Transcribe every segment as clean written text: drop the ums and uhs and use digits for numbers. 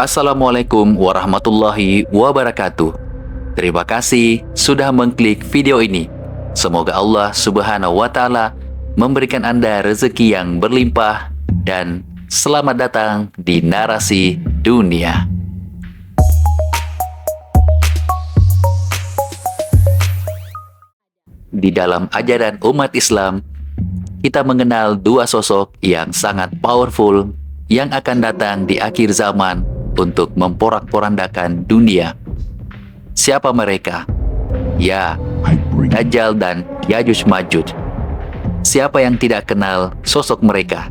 Assalamualaikum warahmatullahi wabarakatuh. Terima kasih sudah mengklik video ini. Semoga Allah Subhanahu wa Ta'ala memberikan Anda rezeki yang berlimpah dan selamat datang di Narasi Dunia. Di dalam ajaran umat Islam, kita mengenal dua sosok yang sangat powerful yang akan datang di akhir zaman untuk memporak-porandakan dunia. Siapa mereka? Ya, Dajjal dan Yajuj Majuj. Siapa yang tidak kenal sosok mereka?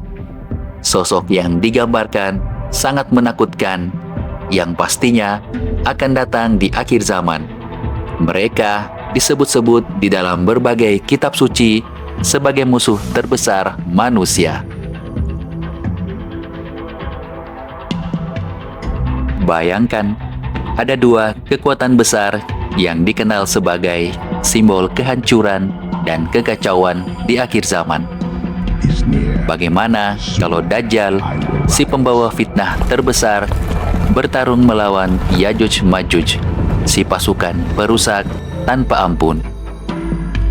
Sosok yang digambarkan sangat menakutkan, yang pastinya akan datang di akhir zaman. Mereka disebut-sebut di dalam berbagai kitab suci sebagai musuh terbesar manusia. Bayangkan, ada dua kekuatan besar yang dikenal sebagai simbol kehancuran dan kekacauan di akhir zaman. Bagaimana kalau Dajjal, si pembawa fitnah terbesar, bertarung melawan Yajuj Majuj, si pasukan perusak tanpa ampun?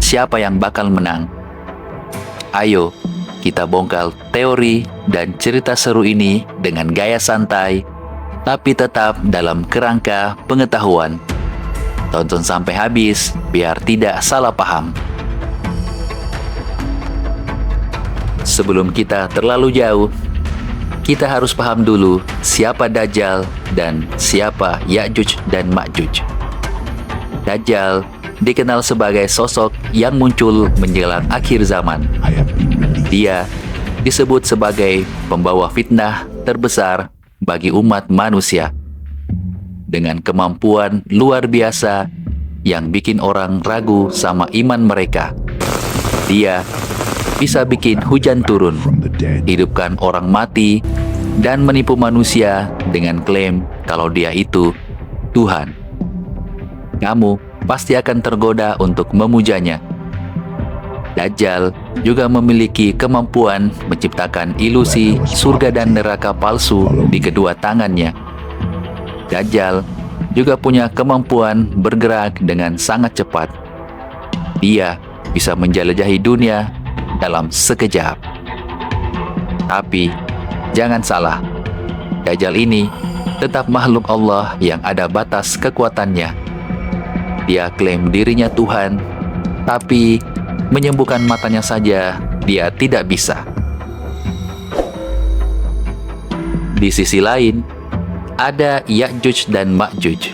Siapa yang bakal menang? Ayo, kita bongkar teori dan cerita seru ini dengan gaya santai, tapi tetap dalam kerangka pengetahuan. Tonton sampai habis biar tidak salah paham. Sebelum kita terlalu jauh, kita harus paham dulu siapa Dajjal dan siapa Yajuj dan Majuj. Dajjal dikenal sebagai sosok yang muncul menjelang akhir zaman. Dia disebut sebagai pembawa fitnah terbesar bagi umat manusia, dengan kemampuan luar biasa yang bikin orang ragu sama iman mereka. Dia bisa bikin hujan turun, hidupkan orang mati, dan menipu manusia dengan klaim kalau dia itu Tuhan. Kamu pasti akan tergoda untuk memujanya. Dajjal juga memiliki kemampuan menciptakan ilusi surga dan neraka palsu di kedua tangannya. Dajjal juga punya kemampuan bergerak dengan sangat cepat. Dia bisa menjelajahi dunia dalam sekejap. Tapi jangan salah, Dajjal ini tetap makhluk Allah yang ada batas kekuatannya. Dia klaim dirinya Tuhan, tapi menyembuhkan matanya saja dia tidak bisa. Di sisi lain, ada Yajuj dan Majuj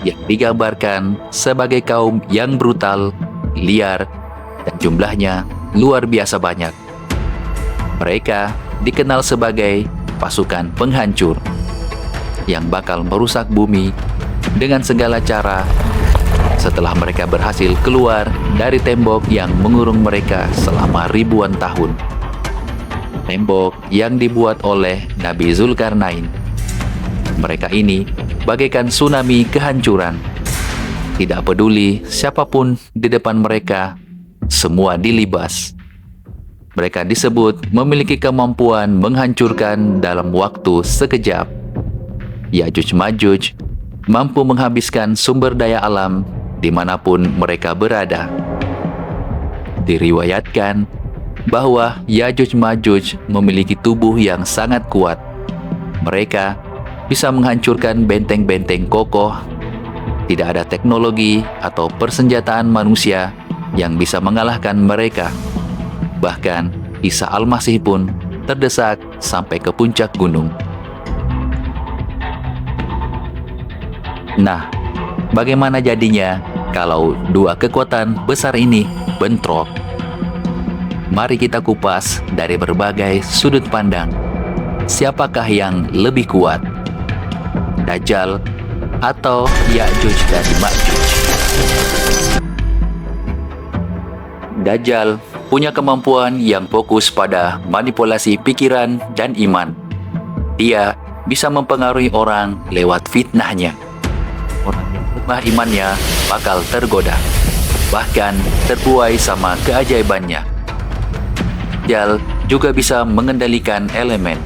yang digambarkan sebagai kaum yang brutal, liar, dan jumlahnya luar biasa banyak. Mereka dikenal sebagai pasukan penghancur yang bakal merusak bumi dengan segala cara setelah mereka berhasil keluar dari tembok yang mengurung mereka selama ribuan tahun. Tembok yang dibuat oleh Nabi Zulkarnain. Mereka ini bagaikan tsunami kehancuran. Tidak peduli siapapun di depan mereka, semua dilibas. Mereka disebut memiliki kemampuan menghancurkan dalam waktu sekejap. Yajuj Majuj mampu menghabiskan sumber daya alam dimanapun mereka berada. Diriwayatkan bahwa Yajuj Majuj memiliki tubuh yang sangat kuat. Mereka bisa menghancurkan benteng-benteng kokoh. Tidak ada teknologi atau persenjataan manusia yang bisa mengalahkan mereka. Bahkan Isa Al-Masih pun terdesak sampai ke puncak gunung. Nah, bagaimana jadinya kalau dua kekuatan besar ini bentrok? Mari kita kupas dari berbagai sudut pandang. Siapakah yang lebih kuat? Dajjal atau Yajuj dan Majuj? Dajjal punya kemampuan yang fokus pada manipulasi pikiran dan iman. Dia bisa mempengaruhi orang lewat fitnahnya. Orang yang lemah imannya bakal tergoda, bahkan terbuai sama keajaibannya. Dajjal juga bisa mengendalikan elemen.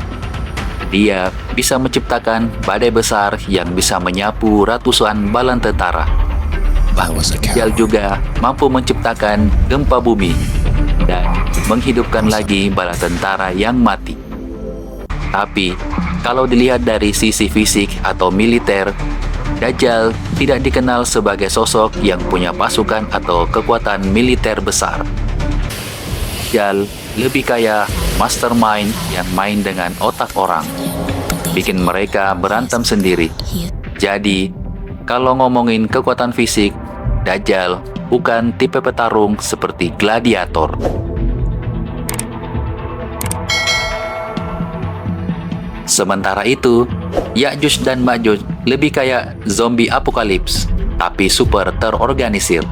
Dia bisa menciptakan badai besar yang bisa menyapu ratusan bala tentara. Dajjal juga mampu menciptakan gempa bumi dan menghidupkan lagi bala tentara yang mati. Tapi, kalau dilihat dari sisi fisik atau militer, Dajjal tidak dikenal sebagai sosok yang punya pasukan atau kekuatan militer besar. Dajjal lebih kayak mastermind yang main dengan otak orang, bikin mereka berantem sendiri. Jadi, kalau ngomongin kekuatan fisik, Dajjal bukan tipe petarung seperti gladiator. Sementara itu, Ya'juj dan Ma'juj lebih kayak zombie apokalips, tapi super terorganisir.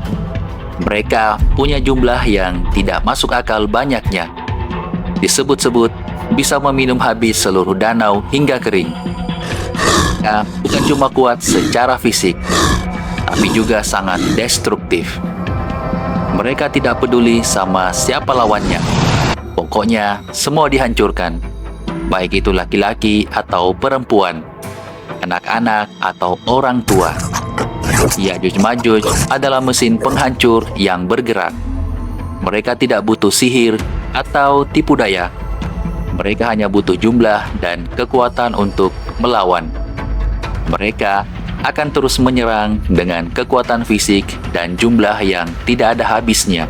Mereka punya jumlah yang tidak masuk akal banyaknya. Disebut-sebut bisa meminum habis seluruh danau hingga kering. Mereka bukan cuma kuat secara fisik, tapi juga sangat destruktif. Mereka tidak peduli sama siapa lawannya. Pokoknya semua dihancurkan, baik itu laki-laki atau perempuan, anak-anak atau orang tua. Ya'juj Ma'juj adalah mesin penghancur yang bergerak. Mereka tidak butuh sihir atau tipu daya. Mereka hanya butuh jumlah dan kekuatan untuk melawan. Mereka akan terus menyerang dengan kekuatan fisik dan jumlah yang tidak ada habisnya.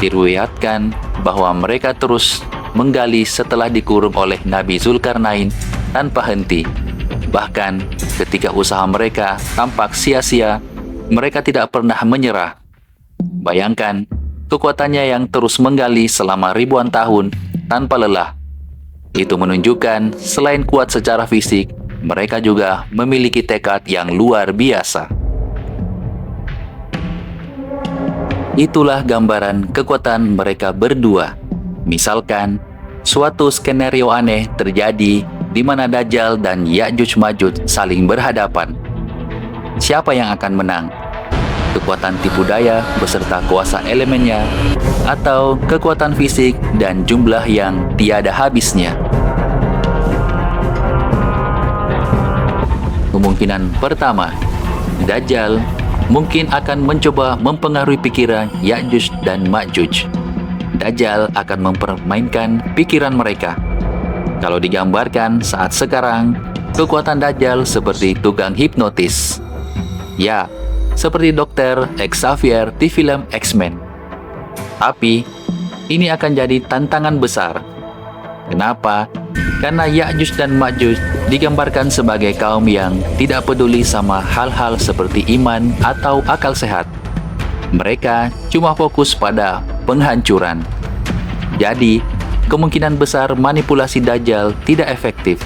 Diriwayatkan bahwa mereka terus menggali setelah dikurung oleh Nabi Zulkarnain tanpa henti. Bahkan ketika usaha mereka tampak sia-sia, mereka tidak pernah menyerah. Bayangkan kekuatannya yang terus menggali selama ribuan tahun tanpa lelah. Itu menunjukkan selain kuat secara fisik, mereka juga memiliki tekad yang luar biasa. Itulah gambaran kekuatan mereka berdua. Misalkan, suatu skenario aneh terjadi di mana Dajjal dan Ya'juj Ma'juj saling berhadapan. Siapa yang akan menang? Kekuatan tipu daya beserta kuasa elemennya, atau kekuatan fisik dan jumlah yang tiada habisnya? Kemungkinan pertama, Dajjal mungkin akan mencoba mempengaruhi pikiran Ya'juj dan Ma'juj. Dajjal akan mempermainkan pikiran mereka. Kalau digambarkan saat sekarang, kekuatan Dajjal seperti tukang hipnotis. Ya, seperti Dr. Xavier di film X-Men. Tapi, ini akan jadi tantangan besar. Kenapa? Karena Ya'juj dan Ma'juj digambarkan sebagai kaum yang tidak peduli sama hal-hal seperti iman atau akal sehat. Mereka cuma fokus pada penghancuran. Jadi, kemungkinan besar manipulasi Dajjal tidak efektif.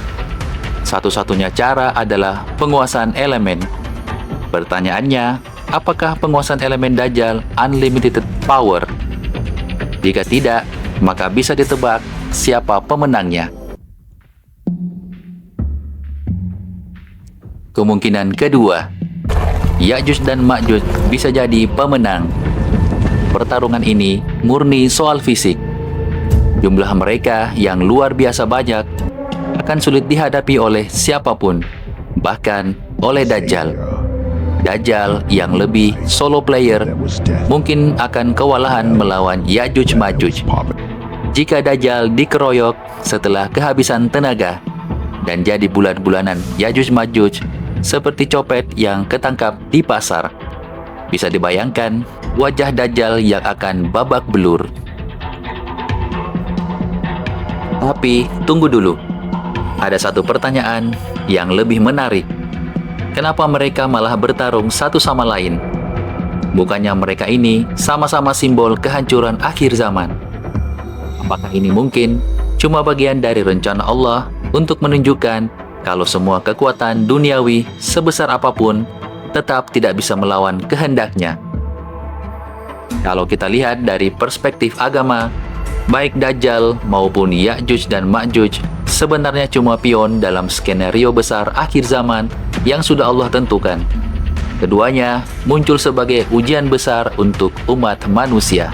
Satu-satunya cara adalah penguasaan elemen. Pertanyaannya, apakah penguasaan elemen Dajjal unlimited power? Jika tidak, maka bisa ditebak siapa pemenangnya. Kemungkinan kedua, Ya'juj dan Ma'juj bisa jadi pemenang. Pertarungan ini murni soal fisik. Jumlah mereka yang luar biasa banyak akan sulit dihadapi oleh siapapun, bahkan oleh Dajjal. Dajjal yang lebih solo player mungkin akan kewalahan melawan Ya'juj Ma'juj. Jika Dajjal dikeroyok setelah kehabisan tenaga dan jadi bulan-bulanan Ya'juj Ma'juj seperti copet yang ketangkap di pasar, bisa dibayangkan wajah Dajjal yang akan babak belur. Tapi tunggu dulu, ada satu pertanyaan yang lebih menarik. Kenapa mereka malah bertarung satu sama lain? Bukannya mereka ini sama-sama simbol kehancuran akhir zaman? Apakah ini mungkin cuma bagian dari rencana Allah untuk menunjukkan kalau semua kekuatan duniawi sebesar apapun tetap tidak bisa melawan kehendaknya? Kalau kita lihat dari perspektif agama, baik Dajjal maupun Ya'juj dan Ma'juj sebenarnya cuma pion dalam skenario besar akhir zaman yang sudah Allah tentukan. Keduanya muncul sebagai ujian besar untuk umat manusia.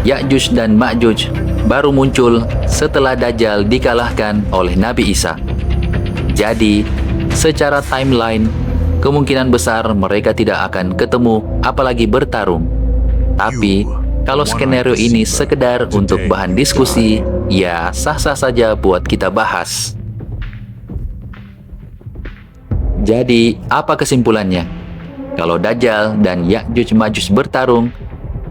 Ya'juj dan Ma'juj baru muncul setelah Dajjal dikalahkan oleh Nabi Isa. Jadi, secara timeline, kemungkinan besar mereka tidak akan ketemu apalagi bertarung. Tapi, kalau skenario ini sekedar untuk bahan diskusi, ya sah-sah saja buat kita bahas. Jadi, apa kesimpulannya? Kalau Dajjal dan Ya'juj Ma'juj bertarung,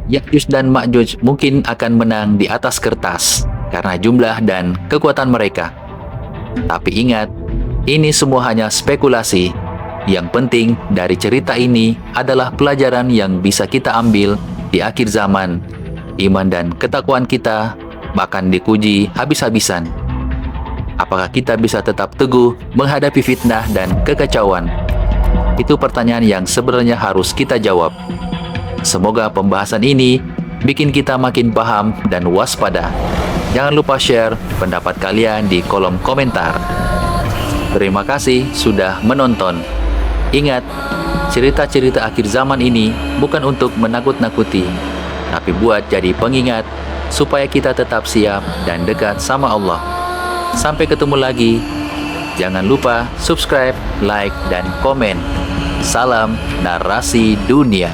Ya'juj dan Ma'juj mungkin akan menang di atas kertas karena jumlah dan kekuatan mereka. Tapi ingat, ini semua hanya spekulasi. Yang penting dari cerita ini adalah pelajaran yang bisa kita ambil di akhir zaman. Iman dan ketakwaan kita akan dikuji habis-habisan. Apakah kita bisa tetap teguh menghadapi fitnah dan kekacauan? Itu pertanyaan yang sebenarnya harus kita jawab. Semoga pembahasan ini bikin kita makin paham dan waspada. Jangan lupa share pendapat kalian di kolom komentar. Terima kasih sudah menonton. Ingat, cerita-cerita akhir zaman ini bukan untuk menakut-nakuti, tapi buat jadi pengingat supaya kita tetap siap dan dekat sama Allah. Sampai ketemu lagi. Jangan lupa subscribe, like, dan komen. Salam narasi dunia.